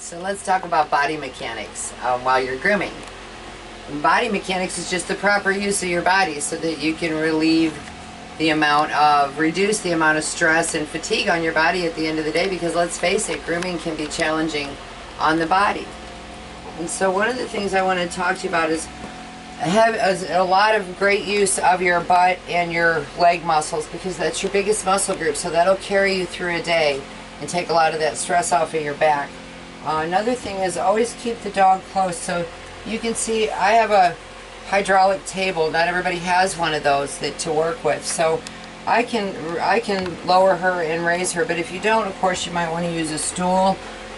So let's talk about body mechanics while you're grooming. Body mechanics is just the proper use of your body so that you can reduce the amount of stress and fatigue on your body at the end of the day, because let's face it, grooming can be challenging on the body. And so one of the things I want to talk to you about is have a lot of great use of your butt and your leg muscles, because that's your biggest muscle group, so that'll carry you through a day and take a lot of that stress off of your back. Another thing is always keep the dog close. So you can see I have a hydraulic table. Not everybody has one of those to work with, so I can lower her and raise her, but if you don't, of course, you might want to use a stool.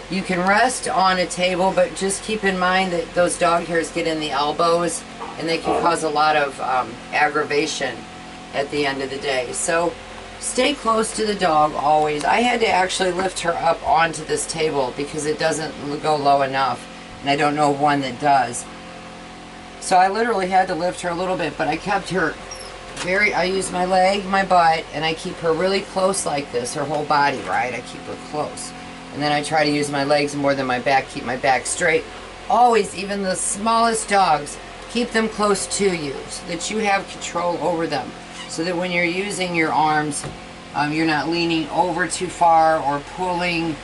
You can rest on a table, but just keep in mind that those dog hairs get in the elbows and they can cause a lot of aggravation at the end of the day. So stay close to the dog always. I had to actually lift her up onto this table because it doesn't go low enough, and I don't know one that does. So I literally had to lift her a little bit, but I kept her I use my leg, my butt, and I keep her really close like this, her whole body, right? I keep her close. And then I try to use my legs more than my back, keep my back straight. Always, even the smallest dogs, keep them close to you so that you have control over them. So that when you're using your arms, you're not leaning over too far or pulling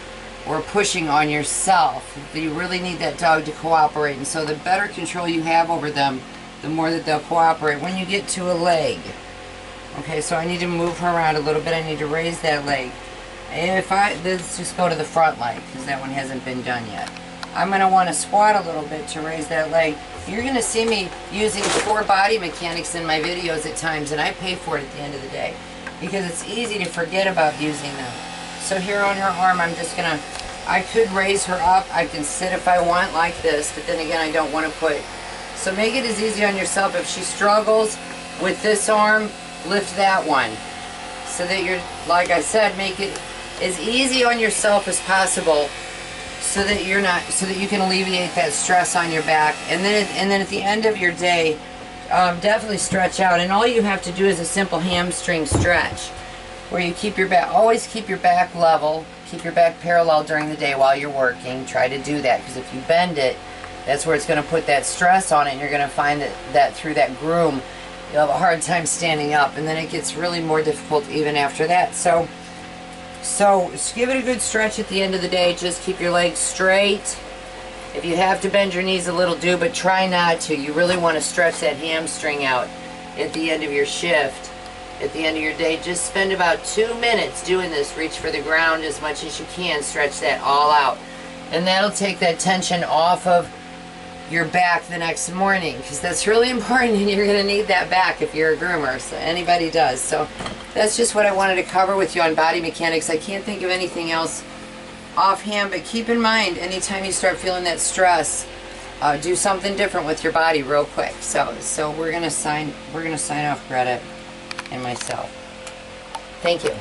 or pushing on yourself. You really need that dog to cooperate. And so the better control you have over them, the more that they'll cooperate. When you get to a leg, okay, so I need to move her around a little bit. I need to raise that leg. Let's just go to the front leg, because that one hasn't been done yet. I'm going to want to squat a little bit to raise that leg. You're going to see me using 4 body mechanics in my videos at times, and I pay for it at the end of the day, because it's easy to forget about using them. So here on her arm, I'm just going to, I could raise her up. I can sit if I want like this, but then again, I don't want to put. So make it as easy on yourself. If she struggles with this arm, lift that one. So that you're, like I said, make it as easy on yourself as possible, so that you can alleviate that stress on your back. And then at the end of your day, definitely stretch out. And all you have to do is a simple hamstring stretch, where you keep your back, always keep your back level, keep your back parallel during the day while you're working. Try to do that, because if you bend it, that's where it's going to put that stress on it, and you're going to find that through that groom, you'll have a hard time standing up, and then it gets really more difficult even after that. So give it a good stretch at the end of the day. Just keep your legs straight. If you have to bend your knees a little, do, but try not to. You really want to stretch that hamstring out at the end of your shift, at the end of your day. Just spend about 2 minutes doing this. Reach for the ground as much as you can. Stretch that all out. And that'll take that tension off of your back the next morning, because that's really important, and you're going to need that back if you're a groomer. So anybody does. So that's just what I wanted to cover with you on body mechanics. I can't think of anything else offhand, but keep in mind, anytime you start feeling that stress, do something different with your body real quick. So we're gonna sign off, Greta and myself. Thank you.